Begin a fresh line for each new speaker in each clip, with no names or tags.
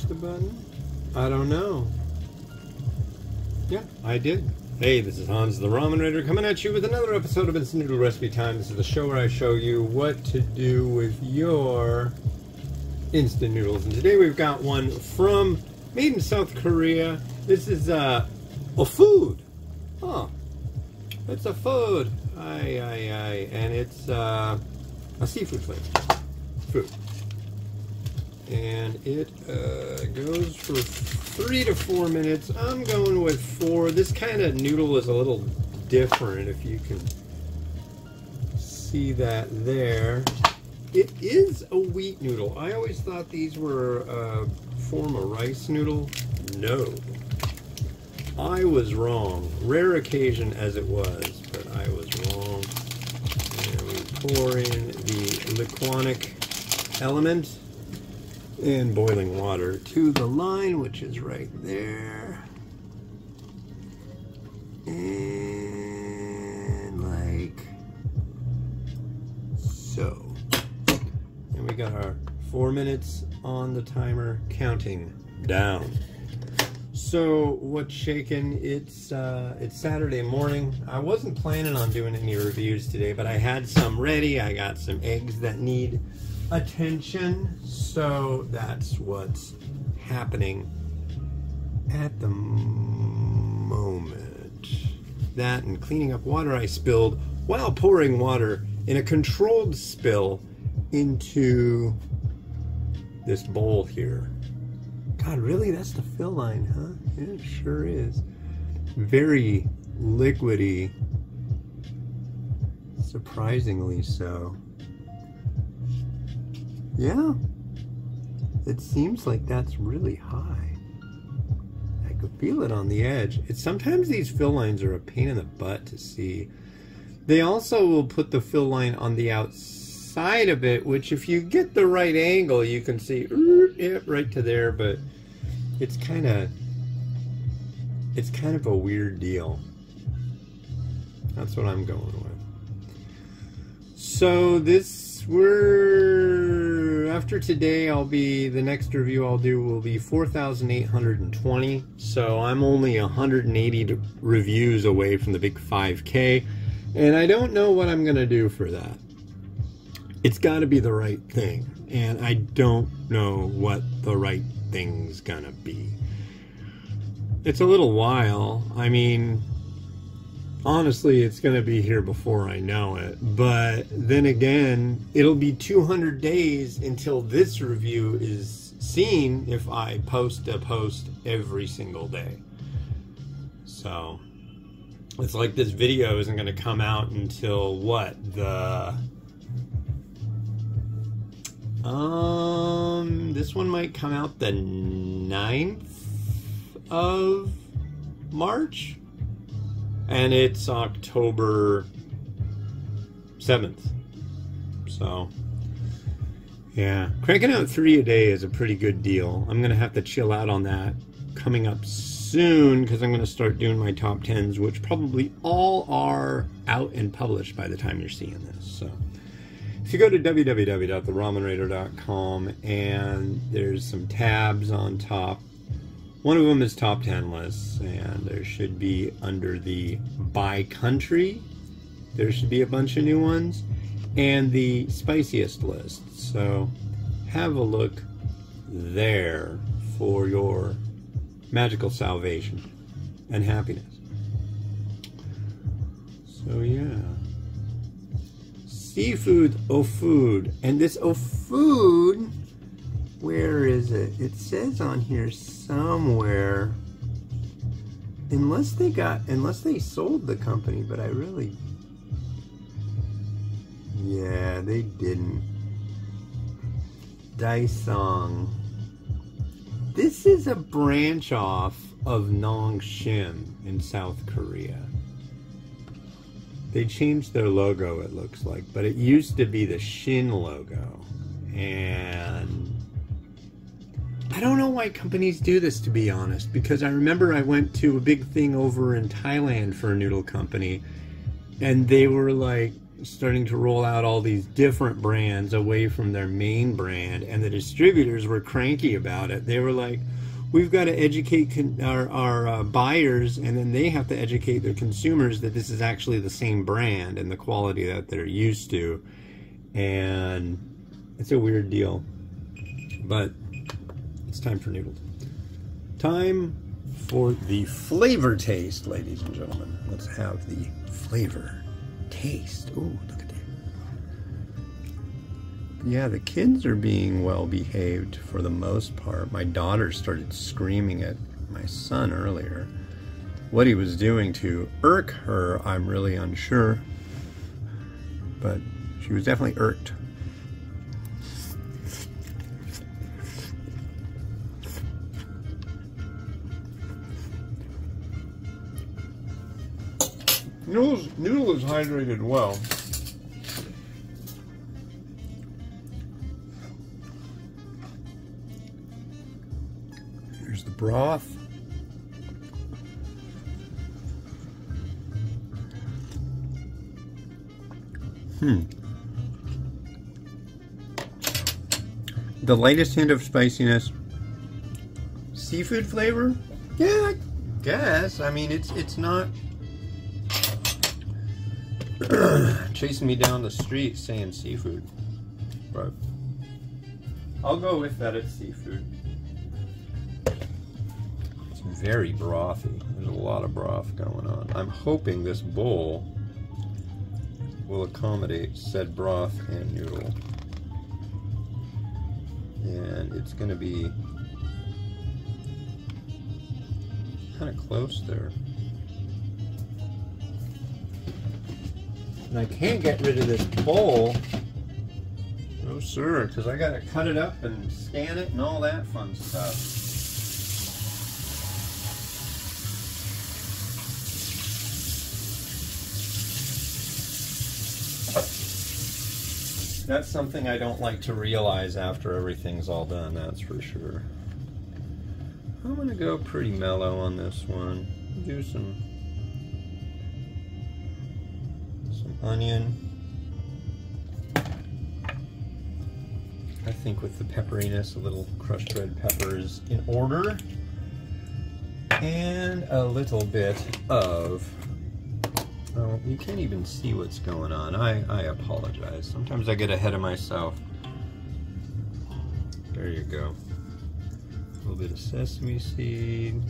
the button? I don't know. Yeah, I did. Hey, this is Hans the Ramen Raider coming at you with another episode of Instant Noodle Recipe Time. This is the show where I show you what to do with your instant noodles. And today we've got one made in South Korea. This is a food. Huh. It's a food. And it's a seafood flavor. Food. And it goes for 3 to 4 minutes. I'm going with 4. This kind of noodle is a little different, if you can see that there. It is a wheat noodle. I always thought these were a form of rice noodle. No. I was wrong. Rare occasion as it was, but I was wrong. And we pour in the liquonic element and boiling water to the line, which is right there. And like so. And we got our 4 minutes on the timer counting down. So what's shaking? It's Saturday morning. I wasn't planning on doing any reviews today, but I had some ready. I got some eggs that need attention, so that's what's happening at the moment. That and cleaning up water I spilled while pouring water in a controlled spill into this bowl here. God, really? That's the fill line, huh? Yeah, it sure is. Very liquidy. Surprisingly so. Yeah. It seems like that's really high. I could feel it on the edge. Sometimes these fill lines are a pain in the butt to see. They also will put the fill line on the outside of it, which if you get the right angle, you can see right to there, but it's kind of a weird deal. That's what I'm going with. So after today, the next review I'll do will be 4,820. So I'm only 180 reviews away from the big 5K, and I don't know what I'm gonna do for that. It's got to be the right thing, and I don't know what the right thing's gonna be. It's a little while. I mean, honestly, it's gonna be here before I know it. But then again, it'll be 200 days until this review is seen if I post a post every single day. So it's like this video isn't gonna come out until what? This one might come out the 9th of March, and it's October 7th. So, yeah, cranking out 3 a day is a pretty good deal. I'm gonna have to chill out on that coming up soon, because I'm gonna start doing my top 10s, which probably all are out and published by the time you're seeing this. So if you go to www.theramenraider.com, and there's some tabs on top. One of them is top 10 lists, and there should be under the by country, there should be a bunch of new ones, and the spiciest list. So have a look there for your magical salvation and happiness. So yeah. Seafood, food. And this food, where is it? It says on here somewhere, unless they sold the company, but yeah, they didn't. Daesong. This is a branch off of Nongshim in South Korea. They changed their logo, it looks like, but it used to be the Shin logo. And I don't know why companies do this, to be honest, because I remember I went to a big thing over in Thailand for a noodle company, and they were like, starting to roll out all these different brands away from their main brand, and the distributors were cranky about it. They were like, we've got to educate our buyers, and then they have to educate their consumers that this is actually the same brand and the quality that they're used to. And it's a weird deal, but it's time for noodles. Time for the flavor taste, ladies and gentlemen. Let's have the flavor taste. Ooh, look at that. Yeah, the kids are being well behaved for the most part. My daughter started screaming at my son earlier. What he was doing to irk her, I'm really unsure, but she was definitely irked. Noodle is hydrated well. Here's the broth. The lightest hint of spiciness. Seafood flavor? Yeah, I guess. I mean, it's not chasing me down the street saying seafood, but I'll go with that. It's seafood. It's very brothy. There's a lot of broth going on. I'm hoping this bowl will accommodate said broth and noodle, and it's going to be kind of close there. And I can't get rid of this bowl. No sir, because I gotta cut it up and scan it and all that fun stuff. That's something I don't like to realize after everything's all done, that's for sure. I'm gonna go pretty mellow on this one. Do some onion. I think with the pepperiness, a little crushed red pepper is in order. And a little bit of, oh, you can't even see what's going on. I apologize. Sometimes I get ahead of myself. There you go. A little bit of sesame seed.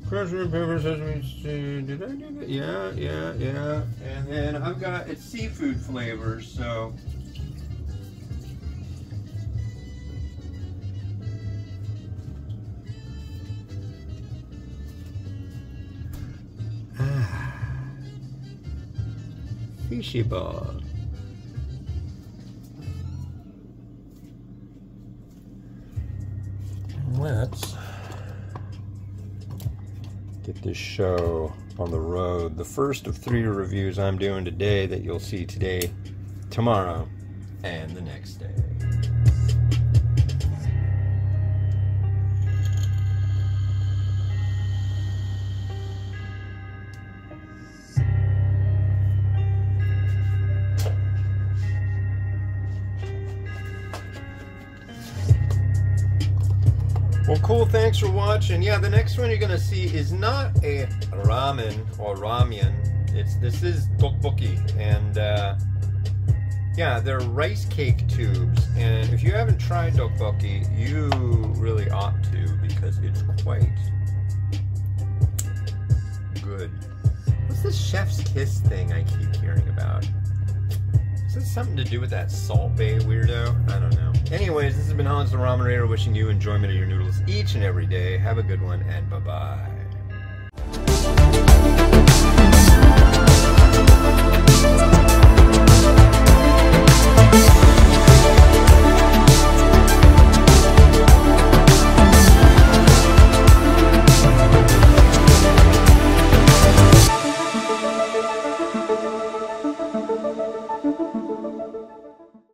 Crushed red pepper, sesame seed. Did I do that? Yeah. And then I've got, it's seafood flavor, so. Fishy ball. Let's get this show on the road. The first of 3 reviews I'm doing today that you'll see today, tomorrow, and the next day. Well, cool, thanks for watching. Yeah, the next one you're gonna see is not a ramen or ramyun. This is tteokbokki, and yeah, they're rice cake tubes. And if you haven't tried tteokbokki, you really ought to, because it's quite good. What's this chef's kiss thing I keep hearing about? Is this something to do with that Salt Bay weirdo? I don't know. Anyways, this has been Hans the Ramen Raider wishing you enjoyment of your noodles each and every day. Have a good one, and bye-bye.